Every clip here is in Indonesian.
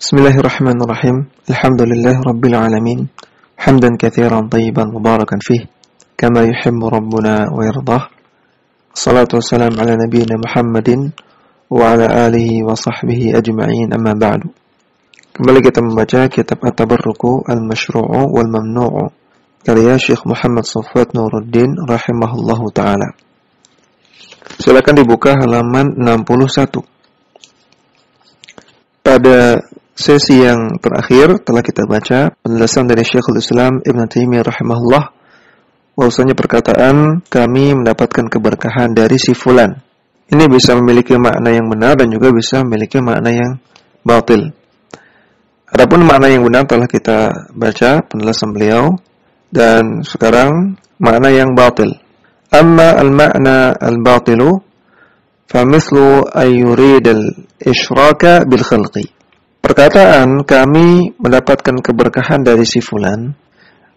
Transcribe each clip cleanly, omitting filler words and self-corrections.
Bismillahirrahmanirrahim. Alhamdulillah Rabbil Alamin. Hamdan kathiran tayyiban mubarakan fih. Kama yuhibbu Rabbuna wa yardah. Salatu wassalam ala nabiyyina Muhammadin wa ala alihi wa sahbihi ajma'in, amma ba'du. Kembali kita membaca kitab At-Tabarruku Al-Mashru'u wal Mamnu'u karya Syekh Muhammad Safwat Nuruddin rahimahullahu ta'ala. Silakan dibuka halaman 61. Pada sesi yang terakhir telah kita baca penjelasan dari Syekhul Islam Ibn Taimiyah rahimahullah bahwasanya perkataan kami mendapatkan keberkahan dari si fulan ini bisa memiliki makna yang benar dan juga bisa memiliki makna yang batil. Adapun makna yang benar telah kita baca penjelasan beliau, dan sekarang makna yang batil. Amma al-ma'na al-batilu famithlu ayyuridal isyraka bil khalqi. Perkataan kami mendapatkan keberkahan dari si fulan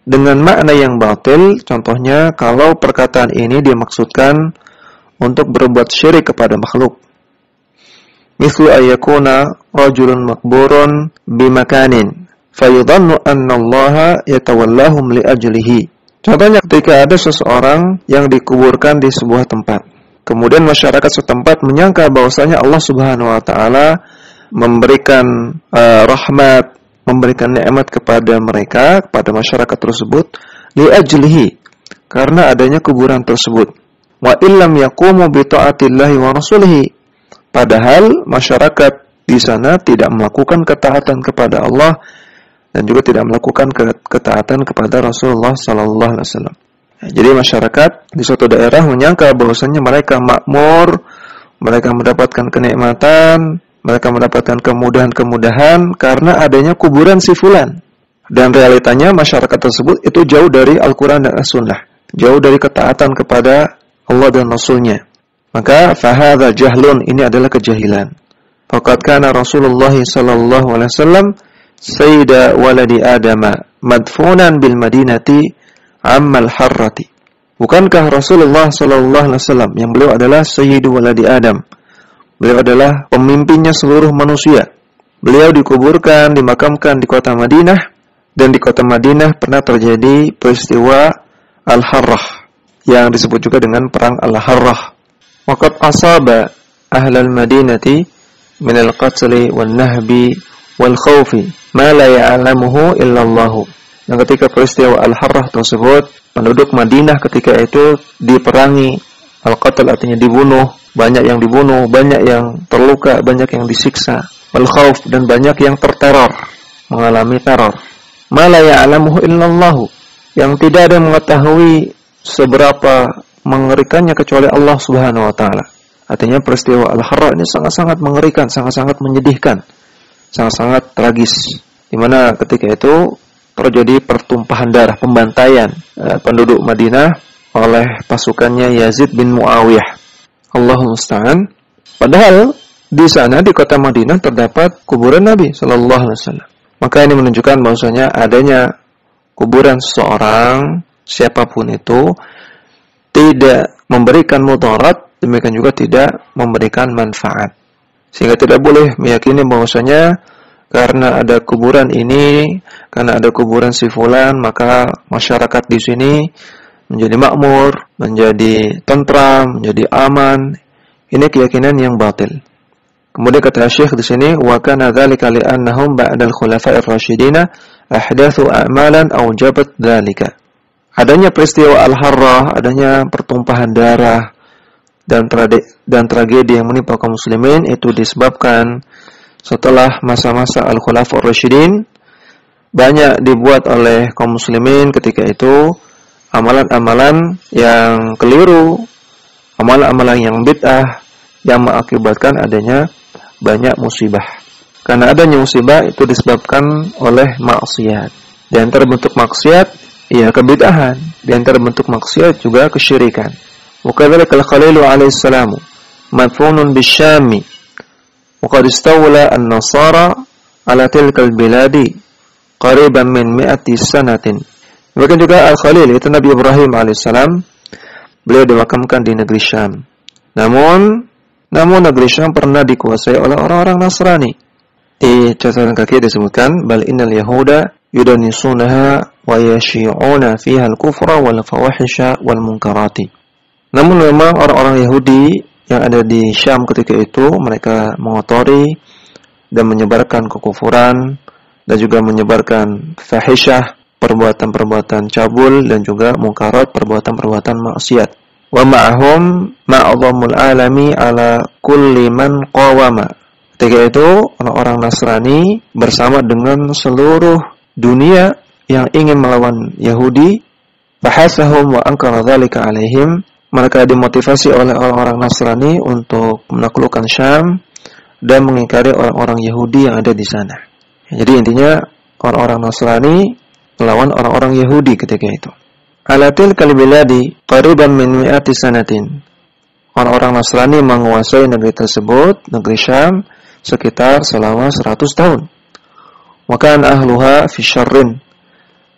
dengan makna yang batil, contohnya kalau perkataan ini dimaksudkan untuk berbuat syirik kepada makhluk. Mislu ayyakuna rajulun makburun bimakanin fayudhannu anna Allaha yatawallahum li ajlihi. Contohnya ketika ada seseorang yang dikuburkan di sebuah tempat, kemudian masyarakat setempat menyangka bahwasanya Allah Subhanahu wa taala memberikan rahmat, memberikan nikmat kepada mereka, kepada masyarakat tersebut, li ajlihi, karena adanya kuburan tersebut. Wa illam yaqumu bi ta'atillahi wa rasulihi, padahal masyarakat di sana tidak melakukan ketaatan kepada Allah dan juga tidak melakukan ketaatan kepada Rasulullah sallallahu alaihi wasallam. Jadi masyarakat di suatu daerah menyangka bahwasanya mereka makmur, mereka mendapatkan kenikmatan, mereka mendapatkan kemudahan-kemudahan karena adanya kuburan si fulan. Dan realitanya masyarakat tersebut itu jauh dari Al-Quran dan As-Sunnah, jauh dari ketaatan kepada Allah dan Rasulnya. Maka fahadha jahlun, ini adalah kejahilan. Faqad kana Rasulullah sallallahu alaihi wasallam sayyida waladi Adama madfunan bil Madinati ammal harrati. Bukankah Rasulullah sallallahu alaihi wasallam yang beliau adalah sayyidu waladi Adam, beliau adalah pemimpinnya seluruh manusia, beliau dikuburkan, dimakamkan di kota Madinah, dan di kota Madinah pernah terjadi peristiwa Al-Harrah yang disebut juga dengan perang Al-Harrah. Waqad asaba ahlal Madinati min al-qatli wal nahbi wal khawfi ma la ya'lamuhu illallahu. Yang ketika peristiwa Al-Harrah tersebut, penduduk Madinah ketika itu diperangi. Al-qatl artinya dibunuh, banyak yang dibunuh, banyak yang terluka, banyak yang disiksa. Al-khawf, dan banyak yang terteror, mengalami teror. Ma la ya'lamuhu illallahu, yang tidak ada mengetahui seberapa mengerikannya kecuali Allah Subhanahu wa taala. Artinya peristiwa Al-Harrah ini sangat-sangat mengerikan, sangat-sangat menyedihkan, sangat-sangat tragis, di mana ketika itu terjadi pertumpahan darah, pembantaian penduduk Madinah oleh pasukannya Yazid bin Muawiyah. Allahul musta'an. Padahal di sana di kota Madinah terdapat kuburan Nabi sallallahu alaihi wasallam. Maka ini menunjukkan bahwasanya adanya kuburan seseorang, siapapun itu, tidak memberikan mudarat, demikian juga tidak memberikan manfaat. Sehingga tidak boleh meyakini bahwasanya karena ada kuburan ini, karena ada kuburan si fulan, maka masyarakat di sini menjadi makmur, menjadi tentram, menjadi aman. Ini keyakinan yang batil. Kemudian kata Syekh di sini, wa kana dzalika li'annahum ba'dal khulafa'ir rasyidin ahdatsu a'malan aujabat dzalika. Adanya peristiwa Al-Harrah, adanya pertumpahan darah dan tragedi yang menimpa kaum muslimin itu disebabkan setelah masa-masa Al-Khulafa'ur Rasyidin. Banyak dibuat oleh kaum muslimin ketika itu amalan-amalan yang keliru, amalan-amalan yang bid'ah, yang mengakibatkan adanya banyak musibah. Karena adanya musibah itu disebabkan oleh maksiat. Di antara bentuk maksiat, ya kebid'ahan. Di antara bentuk maksiat juga kesyirikan. Wa kadzalika al-Khalil alaihi salam madfunun bisyami. Wa qad istawla an-nasara ala tilkal biladi qariban min 100 sanatin. Bahkan juga Al-Khalil, itu Nabi Ibrahim alaihissalam, beliau dimakamkan di negeri Syam. Namun negeri Syam pernah dikuasai oleh orang-orang Nasrani. Di catatan kaki disebutkan bal innal yahuda yudanisunaha wa yashi'una fiha al-kufra wal fawahisha wal munkarati. Namun memang orang-orang Yahudi yang ada di Syam ketika itu mereka mengotori dan menyebarkan kekufuran dan juga menyebarkan fahisyah, perbuatan-perbuatan cabul, dan juga munkarat, perbuatan-perbuatan maksiat. Wa ma'ahum ma'adhamul alami ala kulli man qawama. Ketika itu orang-orang Nasrani bersama dengan seluruh dunia yang ingin melawan Yahudi, bahasahum wa ankara dzalika alaihim. Mereka dimotivasi oleh orang-orang Nasrani untuk menaklukkan Syam dan mengingkari orang-orang Yahudi yang ada di sana. Jadi intinya orang-orang Nasrani melawan orang-orang Yahudi ketika itu. Alatil kalbiladi qariban min mi'ati sanatin. Orang-orang Nasrani menguasai negeri tersebut, negeri Syam, sekitar selama 100 tahun. Wa kana ahluha fi syarrin.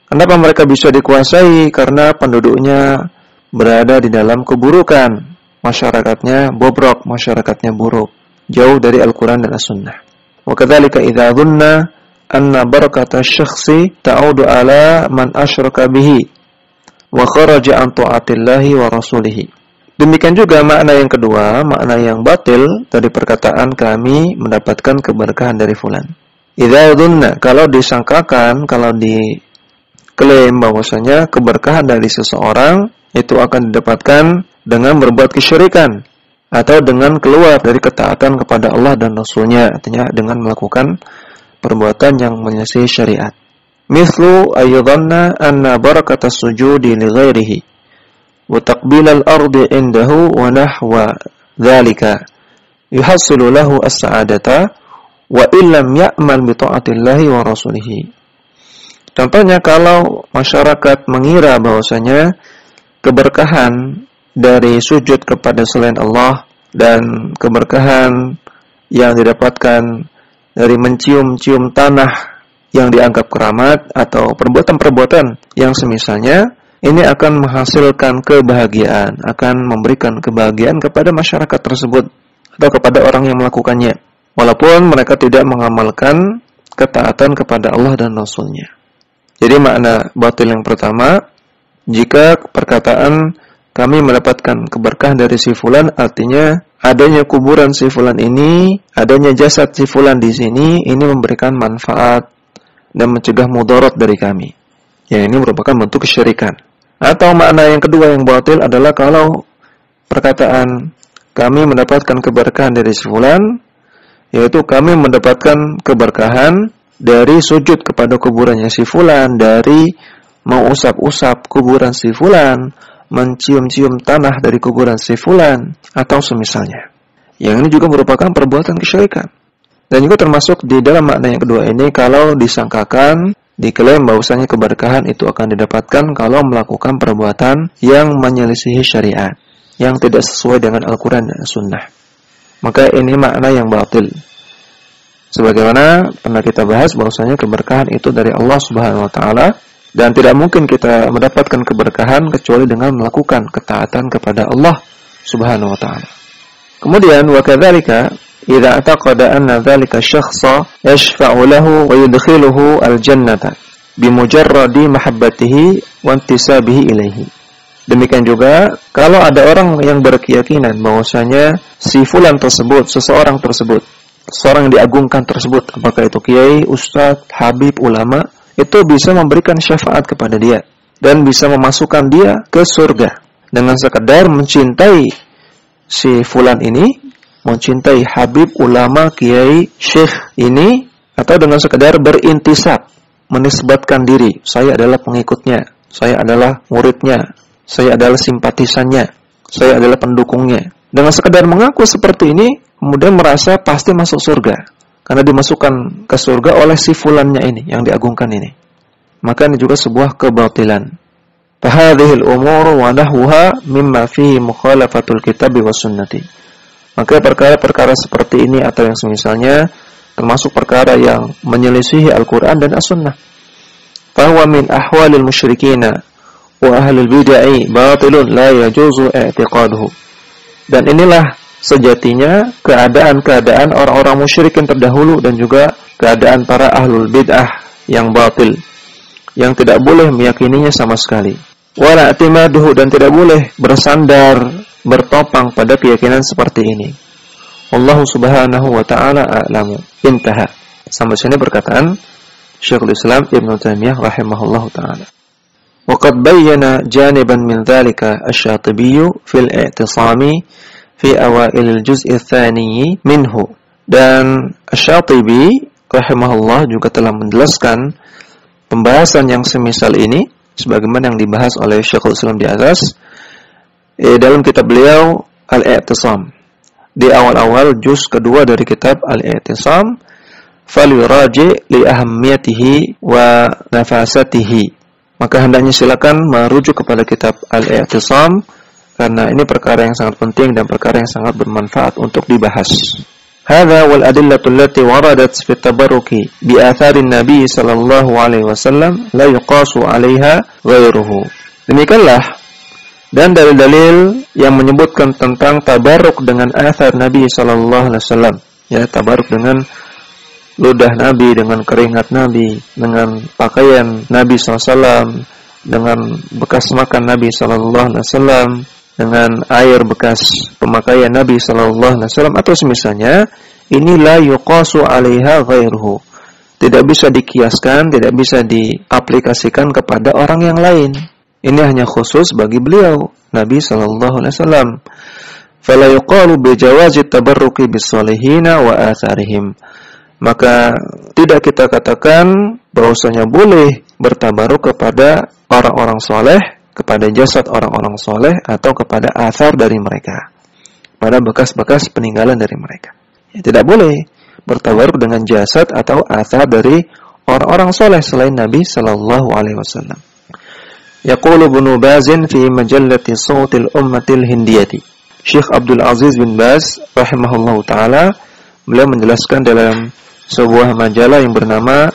Kenapa mereka bisa dikuasai? Karena penduduknya berada di dalam keburukan. Masyarakatnya bobrok, masyarakatnya buruk, jauh dari Al-Quran dan As-Sunnah. Wa kadzalika idza dhunna anna barakata syakhsi ta'udu ala man asyraka bihi wa kharaja an ta'atillahi wa rasulihi. Demikian juga makna yang kedua, makna yang batil dari perkataan kami mendapatkan keberkahan dari fulan. Idza dhunna, kalau disangkakan, kalau diklaim bahwasanya keberkahan dari seseorang itu akan didapatkan dengan berbuat kesyirikan atau dengan keluar dari ketaatan kepada Allah dan Rasulnya, artinya dengan melakukan perbuatan yang menyelisihi syariat. Mislu ayyadhanna anna barakatas sujudi li ghairihi wa taqbilal ardi indahu wa nahwa dhalika yuhassilu lahu as-sa'adata wa illam ya'mal bi ta'atillahi wa rasulihi. Contohnya kalau masyarakat mengira bahwasanya keberkahan dari sujud kepada selain Allah dan keberkahan yang didapatkan dari mencium-cium tanah yang dianggap keramat atau perbuatan-perbuatan yang semisalnya, ini akan menghasilkan kebahagiaan, akan memberikan kebahagiaan kepada masyarakat tersebut atau kepada orang yang melakukannya, walaupun mereka tidak mengamalkan ketaatan kepada Allah dan Rasulnya. Jadi makna batil yang pertama, jika perkataan kami mendapatkan keberkahan dari si fulan, artinya adanya kuburan si fulan ini, adanya jasad si fulan di sini, ini memberikan manfaat dan mencegah mudarat dari kami. Ya, ini merupakan bentuk kesyirikan. Atau makna yang kedua yang batil adalah kalau perkataan kami mendapatkan keberkahan dari si fulan, yaitu kami mendapatkan keberkahan dari sujud kepada kuburannya si fulan, dari mengusap-usap kuburan si fulan, mencium-cium tanah dari kuburan si fulan, atau semisalnya. Yang ini juga merupakan perbuatan kesyirikan. Dan juga termasuk di dalam makna yang kedua ini, kalau disangkakan, diklaim bahwasanya keberkahan itu akan didapatkan kalau melakukan perbuatan yang menyelisihi syariat, yang tidak sesuai dengan Al-Quran dan Sunnah. Maka ini makna yang batil. Sebagaimana pernah kita bahas bahwasanya keberkahan itu dari Allah Subhanahu wa taala, dan tidak mungkin kita mendapatkan keberkahan kecuali dengan melakukan ketaatan kepada Allah Subhanahu wa taala. Kemudian wa kadzalika idza ataqada anna dzalika syakhsa yashfa'u lahu wa yudkhiluhu al-jannata bimujarradi mahabbatihi wa intisabihi ilaihi. Demikian juga kalau ada orang yang berkeyakinan bahwasanya si fulan tersebut, seseorang tersebut, seorang yang diagungkan tersebut, apakah itu kiai, ustaz, habib, ulama, itu bisa memberikan syafaat kepada dia dan bisa memasukkan dia ke surga dengan sekadar mencintai si fulan ini, mencintai habib, ulama, kiai, syekh ini, atau dengan sekadar berintisab, menisbatkan diri, saya adalah pengikutnya, saya adalah muridnya, saya adalah simpatisannya, saya adalah pendukungnya. Dengan sekadar mengaku seperti ini, kemudian merasa pasti masuk surga karena dimasukkan ke surga oleh si fulannya ini yang diagungkan ini. Maka ini juga sebuah kebatilan. Fahadhil umur wa nahwuha mimma fihi mukhalafatul kitabi was sunnati. Maka perkara-perkara seperti ini atau yang semisalnya termasuk perkara yang menyelisihi Al-Quran dan As-Sunnah. Fahuwa min ahwalil musyrikina wa ahlil bid'ah batilun la yajuzu i'tiqaduhu. Dan inilah sejatinya keadaan-keadaan orang-orang musyrik yang terdahulu dan juga keadaan para ahlul bid'ah yang batil, yang tidak boleh meyakininya sama sekali. Wala i'timaduhu, dan tidak boleh bersandar, bertopang pada keyakinan seperti ini. Allah subhanahu wa ta'ala a'lamu. Intaha. Sampai sini perkataan Syekhul Islam Ibn Taimiyah rahimahullahu ta'ala. Waqad bayyana janiban min dhalika asy-Syatibi fil i'tisami fi awail al-juz' ats-tsani minhu. Dan Asy-Syatibi rahimahullah juga telah menjelaskan pembahasan yang semisal ini sebagaimana yang dibahas oleh Syekhul Islam di atas dalam kitab beliau Al-I'tisam. Di awal-awal juz kedua dari kitab Al-I'tisam, falyuraji li ahammiyatihi wa nafasatihi. Maka hendaknya silakan merujuk kepada kitab Al-I'tisam karena ini perkara yang sangat penting dan perkara yang sangat bermanfaat untuk dibahas. Hadza wal adillatu allati waradat fi tabarruki bi atharin nabi sallallahu alaihi wasallam la yuqasu 'alaiha ghairuhu. Demikianlah dan dalil-dalil yang menyebutkan tentang tabarruk dengan athar Nabi sallallahu alaihi wasallam, ya, tabarruk dengan ludah Nabi, dengan keringat Nabi, dengan pakaian Nabi sallallahu alaihi wasallam, dengan bekas makan Nabi sallallahu alaihi wasallam, dengan air bekas pemakaian Nabi sallallahu alaihi wasallam atau semisalnya, ini la yuqasu 'alaiha ghairuhu. Tidak bisa dikiaskan, tidak bisa diaplikasikan kepada orang yang lain. Ini hanya khusus bagi beliau, Nabi sallallahu alaihi wasallam. Fala yuqalu bi jawazi tabarruki bis salihina wa atharihim. Maka tidak kita katakan bahwasanya boleh bertabaruk kepada orang-orang soleh, kepada jasad orang-orang soleh atau kepada athar dari mereka, pada bekas-bekas peninggalan dari mereka. Ya, tidak boleh bertabaruk dengan jasad atau athar dari orang-orang soleh selain Nabi sallallahu alaihi wasallam. Yaqulu Ibnu Baz fi majallati Shawtil Ummatil Hindiyati. Syekh Abdul Aziz bin Baz rahimahullahu taala beliau menjelaskan dalam sebuah majalah yang bernama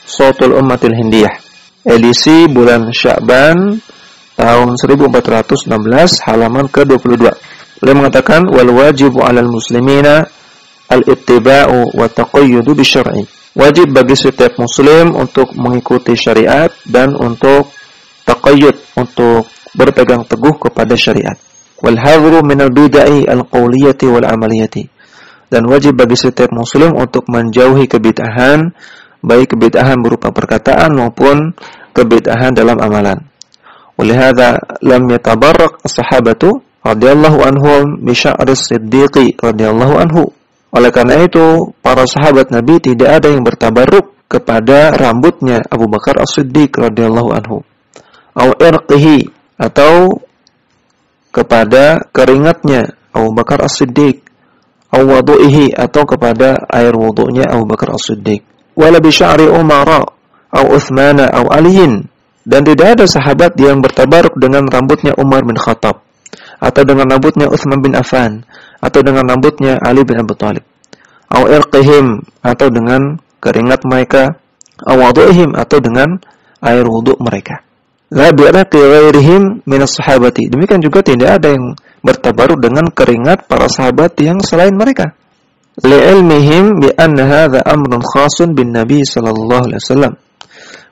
Shawtul Ummatil Hindiyah, edisi bulan Sya'ban tahun 1416 halaman ke-22. Beliau mengatakan wal wajibu 'alal muslimina al-ittiba'u wa taqayyudu bisyar'i. Wajib bagi setiap muslim untuk mengikuti syariat dan untuk taqayyud, untuk berpegang teguh kepada syariat. Wal hadhru minal bid'ah al-qawliyati wal amaliyati. Dan wajib bagi setiap muslim untuk menjauhi kebid'ahan, baik kebid'ahan berupa perkataan maupun kebid'ahan dalam amalan. Walihada lam yatabarrak as-sahabatu radhiyallahu anhum bi sya'ri as-siddiqi radhiyallahu anhu. Oleh karena itu, para sahabat Nabi tidak ada yang bertabarruk kepada rambutnya Abu Bakar As-Siddiq radhiyallahu anhu, au irqihi, atau kepada keringatnya Abu Bakar As-Siddiq, au wudu'ihi, atau kepada air wudu'nya Abu Bakar As-Siddiq, wala bi sya'ri Umar au Utsman au Ali. Dan tidak ada sahabat yang bertabaruk dengan rambutnya Umar bin Khattab, atau dengan rambutnya Utsman bin Affan, atau dengan rambutnya Ali bin Abi Thalib, au irqihim, atau dengan keringat mereka, au wudu'ihim, atau dengan air wudu' mereka. La bi'raqi ghairihim min as-sahabati. Demikian juga tidak ada yang bertabaruk dengan keringat para sahabat yang selain mereka. Li'ilmihim bi anna hadza amrun khasun bin Nabi sallallahu alaihi wasallam.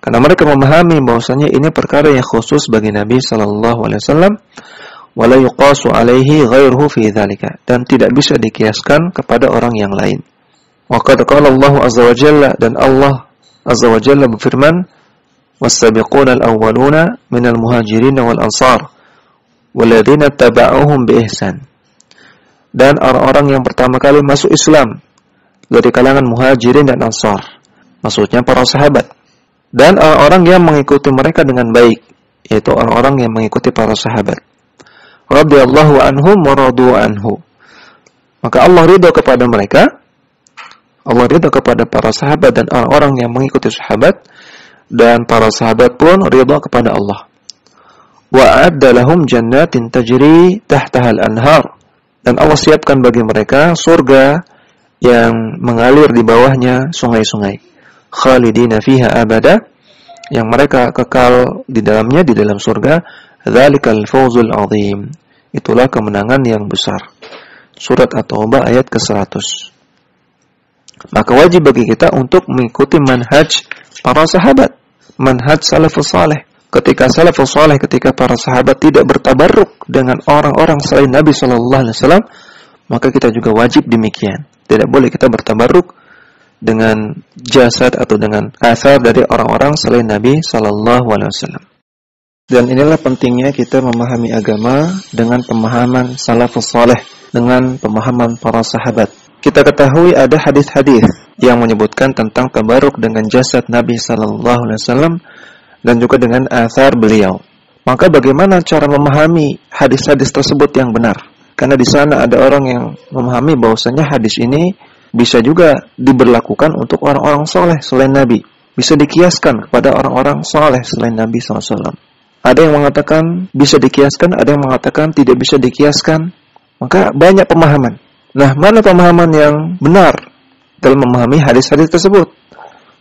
Karena mereka memahami bahwasanya ini perkara yang khusus bagi Nabi sallallahu alaihi wasallam, wa la yuqasu alaihi ghairuhu fi dzalika, dan tidak bisa dikiaskan kepada orang yang lain. Wa qad qala Allah azza wa jalla, dan Allah azza wa jalla berfirman, was-sabiquna al-awwaluna minal muhajirin wal ansar walladzina tabauhum bi ihsan. Dan orang-orang yang pertama kali masuk Islam dari kalangan muhajirin dan ansar, maksudnya para sahabat, dan orang-orang yang mengikuti mereka dengan baik, yaitu orang-orang yang mengikuti para sahabat. Radhiyallahu anhum wa radu anhu. Maka Allah ridha kepada mereka, Allah ridha kepada para sahabat dan orang-orang yang mengikuti sahabat, dan para sahabat pun ridha kepada Allah. Wa a'adda lahum jannatin tajri tahtaha al-anhar. Dan Allah siapkan bagi mereka surga yang mengalir di bawahnya sungai-sungai. Khalidina fiha abada, yang mereka kekal di dalamnya, di dalam surga. Dzalikal fawzul azim. Itulah kemenangan yang besar. surat At-Taubah ayat ke-100. Maka wajib bagi kita untuk mengikuti manhaj para sahabat, manhaj salafus saleh. Ketika salafus saleh, ketika para sahabat tidak bertabarruk dengan orang-orang selain Nabi sallallahu alaihi wasallam, maka kita juga wajib demikian. Tidak boleh kita bertabarruk dengan jasad atau dengan asar dari orang-orang selain Nabi sallallahu alaihi wasallam. Dan inilah pentingnya kita memahami agama dengan pemahaman salafus saleh, dengan pemahaman para sahabat. Kita ketahui ada hadis-hadis yang menyebutkan tentang tabarruk dengan jasad Nabi sallallahu alaihi wasallam dan juga dengan athar beliau. Maka bagaimana cara memahami hadis-hadis tersebut yang benar? Karena di sana ada orang yang memahami bahwasanya hadis ini bisa juga diberlakukan untuk orang-orang soleh selain Nabi. Bisa dikiaskan kepada orang-orang soleh selain Nabi SAW. Ada yang mengatakan bisa dikiaskan, ada yang mengatakan tidak bisa dikiaskan. Maka banyak pemahaman. Nah, mana pemahaman yang benar dalam memahami hadis-hadis tersebut?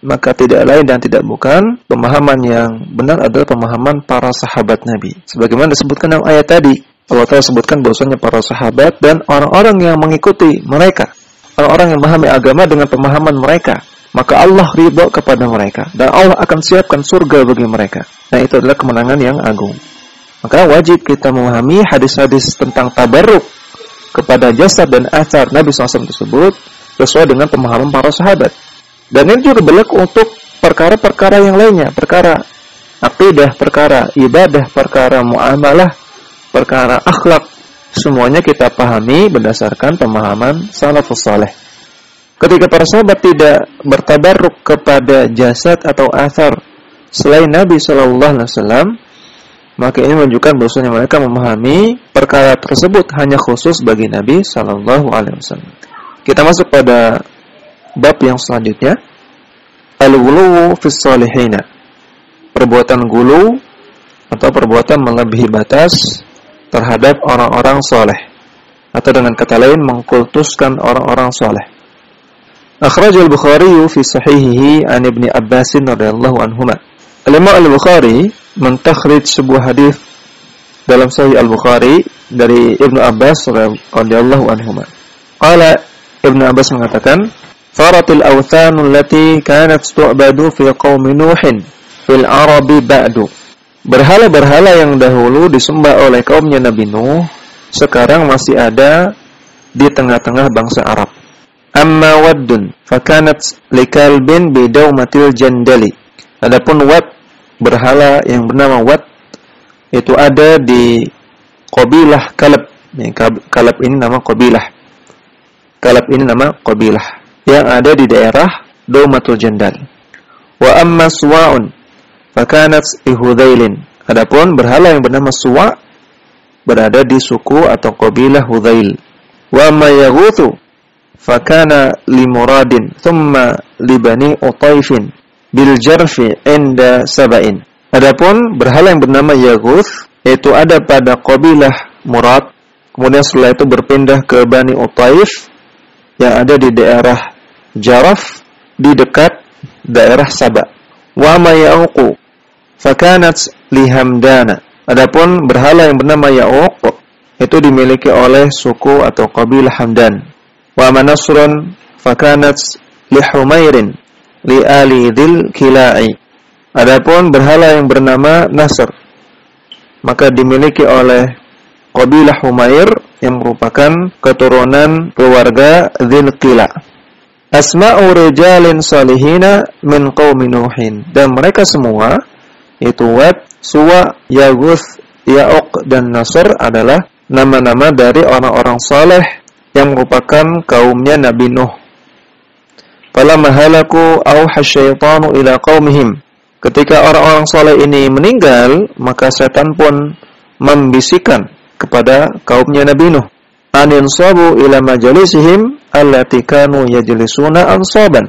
Maka tidak lain dan tidak bukan, pemahaman yang benar adalah pemahaman para sahabat Nabi. Sebagaimana disebutkan dalam ayat tadi, Allah Ta'ala sebutkan bahwasanya para sahabat dan orang-orang yang mengikuti mereka, orang-orang yang memahami agama dengan pemahaman mereka, maka Allah ridha kepada mereka dan Allah akan siapkan surga bagi mereka. Nah, itu adalah kemenangan yang agung. Maka wajib kita memahami hadis-hadis tentang tabarruk kepada jasad dan athar Nabi SAW tersebut sesuai dengan pemahaman para sahabat. Dan ini juga berlaku untuk perkara-perkara yang lainnya, perkara akidah, perkara ibadah, perkara muamalah, perkara akhlak. Semuanya kita pahami berdasarkan pemahaman salafus saleh. Ketika para sahabat tidak bertabarruk kepada jasad atau athar selain Nabi SAW, maka ini menunjukkan bahwasanya mereka memahami perkara tersebut hanya khusus bagi Nabi sallallahu alaihi wasallam. Kita masuk pada bab yang selanjutnya, al-ghuluw fis salihina. Perbuatan gulu atau perbuatan melebihi batas terhadap orang-orang saleh, atau dengan kata lain mengkultuskan orang-orang saleh. Akhrajal Bukhari fi sahihihi an Ibnu Abbas radhiyallahu anhuma. Al-Imam Al-Bukhari mentakhrij sebuah hadis dalam Sahih Al-Bukhari dari Ibnu Abbas radhiyallahu anhuma. Qala Ibnu Abbas mengatakan, "Faratil awthanul lati kanat tu'badu fi qaumi Nuhin fil Arabi ba'du." Berhala-berhala yang dahulu disembah oleh kaumnya Nabi Nuh sekarang masih ada di tengah-tengah bangsa Arab. Amma waddun fakanat likalbin bidaumatil jandali. Adapun Wad, berhala yang bernama Wad, itu ada di qabilah Kalab. Kalab ini nama qabilah. Kalab ini nama qabilah yang ada di daerah Daumatul Jandal. Wa amma Suwa'un fakanat Hudzailin. Adapun berhala yang bernama Suwa' berada di suku atau qabilah Hudzail. Wa amma Yaghuthu fakana limuradin thumma libani Utaifin bil jarfi inda Saba'in. Adapun berhala yang bernama Yaghuth itu ada pada qabilah Murad, kemudian setelah itu berpindah ke Bani Utaif yang ada di daerah Jaraf di dekat daerah Saba. Wa ma Ya'uq fakanat li Hamdana. Adapun berhala yang bernama Ya'uq itu dimiliki oleh suku atau qabilah Hamdan. Wa ma Nasrun fakanat li Humairin li ali dzil Kila'i. Adapun berhala yang bernama Nasr maka dimiliki oleh qabilah Humair yang merupakan keturunan keluarga Dzil Qila. Asma'u rijalin salihina min qaumi Nuhin. Dan mereka semua itu Wad, Suwa, Yaghuth, Ya'uq dan Nasr adalah nama-nama dari orang-orang saleh yang merupakan kaumnya Nabi Nuh. Falamma halaku auha syaitanu ila qaumihim. Ketika orang-orang saleh ini meninggal, maka setan pun membisikkan kepada kaumnya Nabi Nuh, anin sabu ila majalisihim allati kanu yajlisuna ansaban,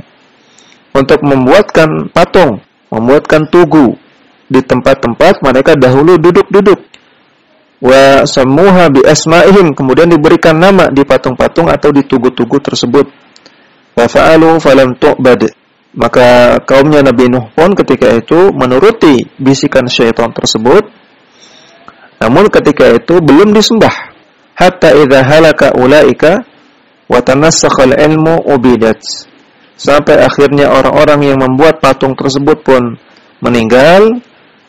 untuk membuatkan patung, membuatkan tugu di tempat-tempat mereka dahulu duduk-duduk. Wa sammuha bi asma'ihim, kemudian diberikan nama di patung-patung atau di tugu-tugu tersebut. Wa fa'alu falam tu'bad. Maka kaumnya Nabi Nuh pun ketika itu menuruti bisikan syaitan tersebut, namun ketika itu belum disembah. hatta idza halaka ulaika wa tanassakha al-ilmu ubidat. Sampai akhirnya orang-orang yang membuat patung tersebut pun meninggal,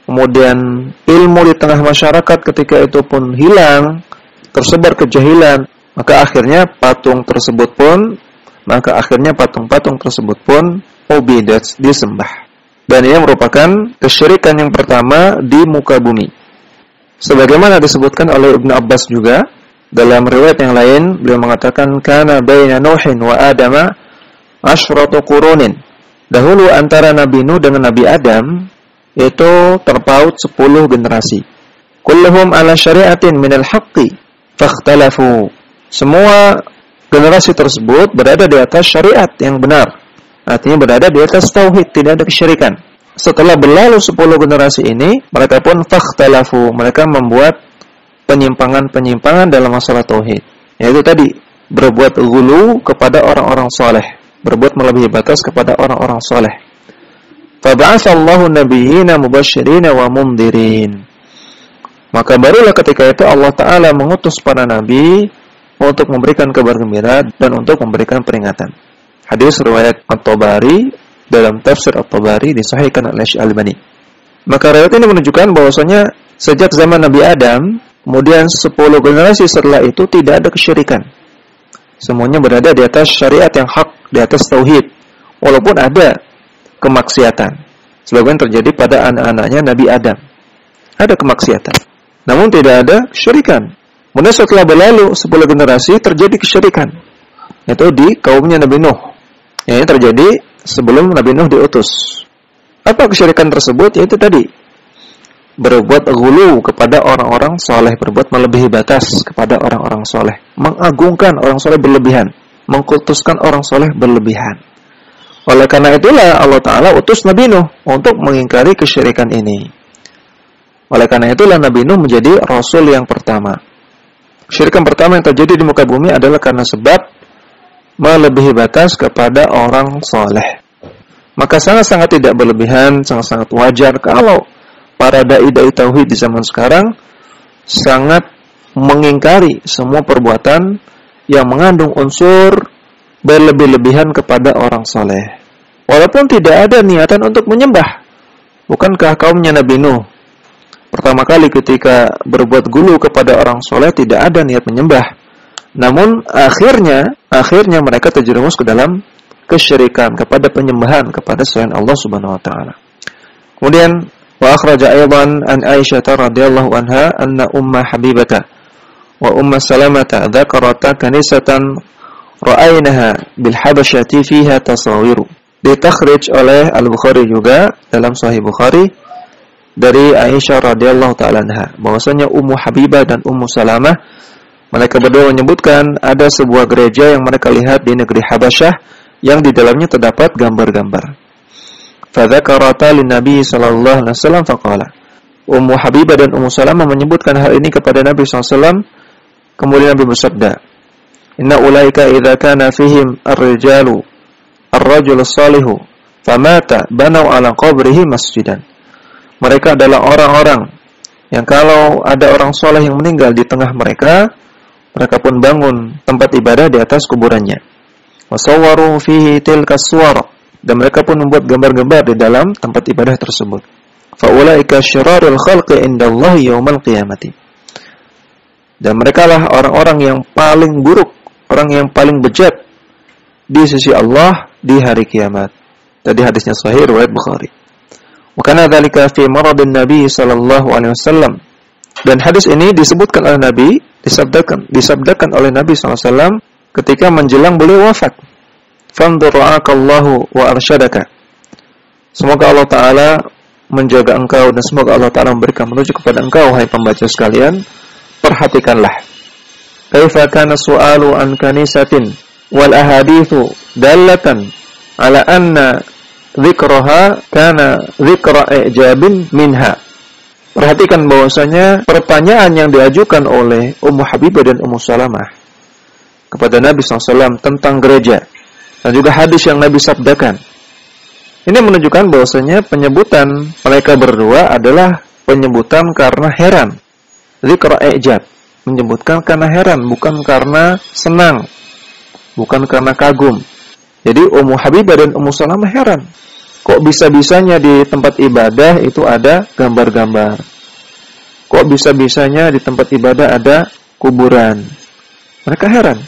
kemudian ilmu di tengah masyarakat ketika itu pun hilang, tersebar kejahilan, maka akhirnya patung-patung tersebut pun ubidat, disembah. Dan ini merupakan kesyirikan yang pertama di muka bumi. Sebagaimana disebutkan oleh Ibnu Abbas juga dalam riwayat yang lain, beliau mengatakan kana baina Nuhin wa Adama asyratu qurunin. Dahulu antara Nabi Nuh dengan Nabi Adam itu terpaut 10 generasi. Kulluhum ala syari'atin minal haqqi fakhtalafu. Semua generasi tersebut berada di atas syariat yang benar. Artinya berada di atas tauhid, tidak ada kesyirikan. Setelah berlalu 10 generasi ini, mereka pun fakhtalafu, mereka membuat penyimpangan-penyimpangan dalam masalah tauhid. Yaitu tadi, berbuat ghulu kepada orang-orang saleh, berbuat melebihi batas kepada orang-orang saleh. Fab'atsallahu nabiyyina mubasysyirina wa mundhirin. Maka barulah ketika itu Allah Ta'ala mengutus para nabi untuk memberikan kabar gembira dan untuk memberikan peringatan. Hadis riwayat At-Tabari, dalam tafsir At-Tabari disahihkan oleh Syekh-Albani. Maka riwayat ini menunjukkan bahwasanya sejak zaman Nabi Adam, kemudian 10 generasi setelah itu tidak ada kesyirikan. Semuanya berada di atas syariat yang hak, di atas tauhid. Walaupun ada kemaksiatan, sebagaimana terjadi pada anak-anaknya Nabi Adam. Ada kemaksiatan, namun tidak ada kesyirikan. Kemudian setelah berlalu 10 generasi terjadi kesyirikan, yaitu di kaumnya Nabi Nuh. Yang ini terjadi sebelum Nabi Nuh diutus. Apa kesyirikan tersebut? Yaitu tadi, berbuat ghulu kepada orang-orang soleh, berbuat melebihi batas kepada orang-orang soleh, mengagungkan orang soleh berlebihan, mengkultuskan orang soleh berlebihan. Oleh karena itulah Allah Ta'ala utus Nabi Nuh untuk mengingkari kesyirikan ini. Oleh karena itulah Nabi Nuh menjadi Rasul yang pertama. Kesyirikan pertama yang terjadi di muka bumi adalah karena sebab melebihi batas kepada orang soleh. Maka sangat-sangat tidak berlebihan, sangat-sangat wajar kalau para dai-dai tauhid di zaman sekarang sangat mengingkari semua perbuatan yang mengandung unsur berlebih-lebihan kepada orang soleh. Walaupun tidak ada niatan untuk menyembah. Bukankah kaumnya Nabi Nuh pertama kali ketika berbuat ghulu kepada orang soleh tidak ada niat menyembah. Namun akhirnya mereka terjerumus ke dalam kesyirikan, kepada penyembahan kepada selain Allah Subhanahu wa taala. Kemudian wa akhraja aidan an Aisyah radhiyallahu anha anna umma Habibata wa umma Salamata dzakarata kanisatan ra'aynaha bil Habasyati fiha tasawiru. Ditakhrij oleh Al-Bukhari juga dalam Sahih Bukhari dari Aisyah radhiyallahu taala anha bahwasanya Ummu Habibah dan Ummu Salamah mereka berdua menyebutkan ada sebuah gereja yang mereka lihat di negeri Habasyah yang di dalamnya terdapat gambar-gambar. Fadzakarata lin-nabi sallallahu alaihi wasallam faqala. Ummu Habibah dan Ummu Salamah menyebutkan hal ini kepada Nabi sallallahu alaihi wasallam, kemudian Nabi bersabda, "Inna ulaika idza kana fihim ar-rijalu ar-rajul salihu famata banau ala qabrihi masjidan." Mereka adalah orang-orang yang kalau ada orang soleh yang meninggal di tengah mereka, mereka pun bangun tempat ibadah di atas kuburannya. Wasawwaru fihi tilka suwar, dan mereka pun membuat gambar-gambar di dalam tempat ibadah tersebut. Faulaika syirarul khalqi indallahi yaumal qiyamati. Dan mereka lah orang-orang yang paling buruk, orang yang paling bejat di sisi Allah di hari kiamat. Tadi hadisnya sahih riwayat Bukhari. Wa kana dzalika fi maradin Nabi sallallahu alaihi wasallam. Dan hadis ini disebutkan oleh Nabi, disabdakan oleh Nabi sallallahu alaihi wasallam ketika menjelang beliau wafat. Fanzur ra'akallahu wa arsyadaka. Semoga Allah Ta'ala menjaga engkau dan semoga Allah Ta'ala memberikan petunjuk kepada engkau, hai pembaca sekalian. Perhatikanlah. Kaifa kana su'alu an kanisatin wal ahadithu dallatan ala anna dzikraha kana dzikra ijabin minha. Perhatikan bahwasanya pertanyaan yang diajukan oleh Ummu Habibah dan Ummu Salamah kepada Nabi SAW tentang gereja dan juga hadis yang Nabi sabdakan. Ini menunjukkan bahwasanya penyebutan mereka berdua adalah penyebutan karena heran. Dzikra ijab. menyebutkan karena heran, bukan karena senang, bukan karena kagum. Jadi Ummu Habibah dan Ummu Salamah heran, kok bisa-bisanya di tempat ibadah itu ada gambar-gambar? Kok bisa-bisanya di tempat ibadah ada kuburan? Mereka heran.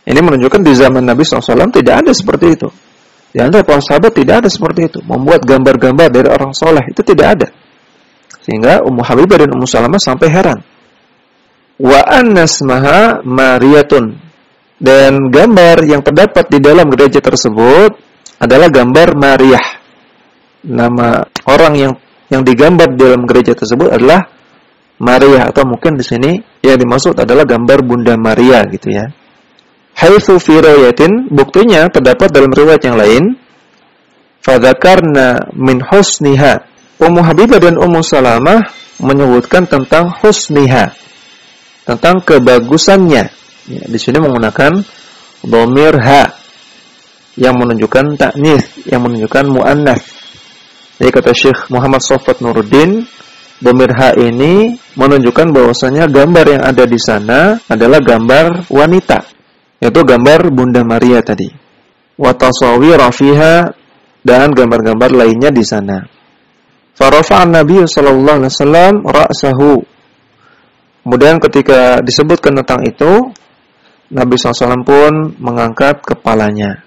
Ini menunjukkan di zaman Nabi SAW tidak ada seperti itu. Di antara para sahabat tidak ada seperti itu. Membuat gambar-gambar dari orang soleh, itu tidak ada. Sehingga Ummu Habibah dan Ummu Salamah sampai heran. Wa annasmaha Mariyatun. Dan gambar yang terdapat di dalam gereja tersebut adalah gambar Maryah. Nama orang yang digambar di dalam gereja tersebut adalah Maryah, atau mungkin di sini yang dimaksud adalah gambar Bunda Maria gitu ya. Haitsu fi riwayatin, buktinya terdapat dalam riwayat yang lain, fadzakarna min husniha. Ummu Habibah dan Ummu Salamah menyebutkan tentang husniha, tentang kebagusannya. Ya, di sini menggunakan dhamir ha yang menunjukkan ta'nits, yang menunjukkan muannats. Jadi kata Syekh Muhammad Shafat Nuruddin, dhamir ha ini menunjukkan bahwasanya gambar yang ada di sana adalah gambar wanita, yaitu gambar Bunda Maria tadi. Wa tasawwira fiha, dan gambar-gambar lainnya di sana. Fa rafa'a an-nabiy sallallahu alaihi wasallam ra'sahu. Kemudian ketika disebutkan tentang itu, Nabi SAW pun mengangkat kepalanya.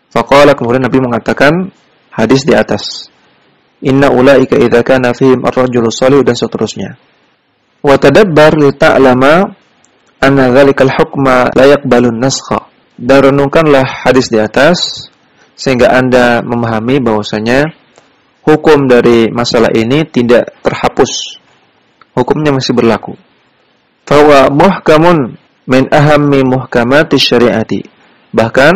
Faqala, kemudian Nabi mengatakan hadis di atas, inna ulaika idza kana fihim ar-rajulu shalih, dan seterusnya. Wa tadabbar li ta'lama anna dzalikal hukma la yaqbalun naskha. Dan renungkanlah hadis di atas sehingga Anda memahami bahwasanya hukum dari masalah ini tidak terhapus. Hukumnya masih berlaku. Fa huwa muhkamun min ahammi muhkamati syariati. Bahkan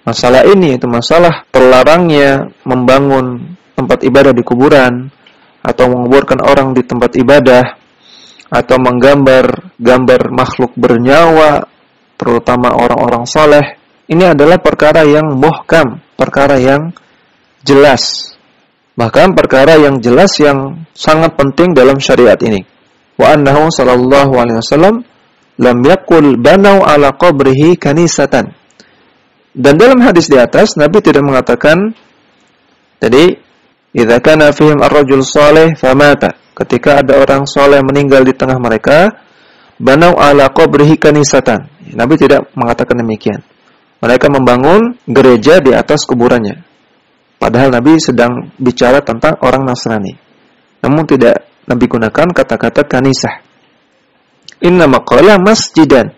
masalah ini, itu masalah terlarangnya membangun tempat ibadah di kuburan, atau menguburkan orang di tempat ibadah, atau menggambar gambar makhluk bernyawa, terutama orang-orang saleh. Ini adalah perkara yang muhkam, perkara yang jelas. Bahkan perkara yang jelas yang sangat penting dalam syariat ini. Wa annahu sallallahu alaihi wasallam lam yakul banau ala qabrihi kanisatan. Dan dalam hadis di atas Nabi tidak mengatakan, jadi idza kana fihim ar-rajul salih famata, ketika ada orang saleh meninggal di tengah mereka, banau ala qabrihi kanisatan. Nabi tidak mengatakan demikian. Mereka membangun gereja di atas kuburannya. Padahal Nabi sedang bicara tentang orang Nasrani. Namun tidak Nabi gunakan kata-kata kanisah. Inna maqala masjidan.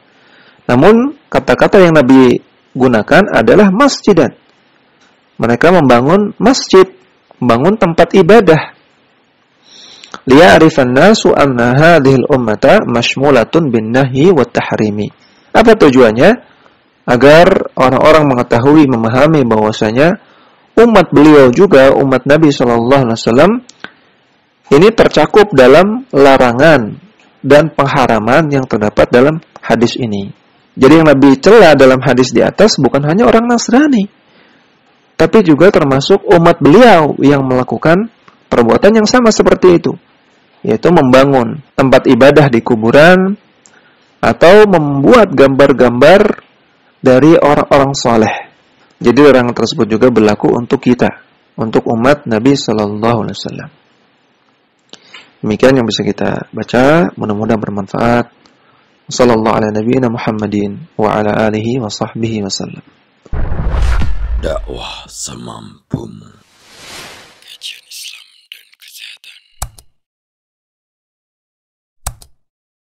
Namun kata-kata yang Nabi gunakan adalah masjidan. Mereka membangun masjid, membangun tempat ibadah. Liya'rifan nasu anna hadhil ummata mashmulatun bin nahyi wat tahrimi. Apa tujuannya? Agar orang-orang mengetahui, memahami bahwasanya umat beliau juga, umat Nabi sallallahu alaihi wasallam ini tercakup dalam larangan dan pengharaman yang terdapat dalam hadis ini. Jadi yang Nabi cela dalam hadis di atas bukan hanya orang Nasrani, tapi juga termasuk umat beliau yang melakukan perbuatan yang sama seperti itu, yaitu membangun tempat ibadah di kuburan atau membuat gambar-gambar dari orang-orang saleh. Jadi larangan tersebut juga berlaku untuk kita, untuk umat Nabi sallallahu alaihi wasallam. Demikian yang bisa kita baca, mudah-mudahan bermanfaat. Sallallahu ala nabiyina Muhammadin wa ala alihi wa sahbihi wasallam. Dakwah semampumu.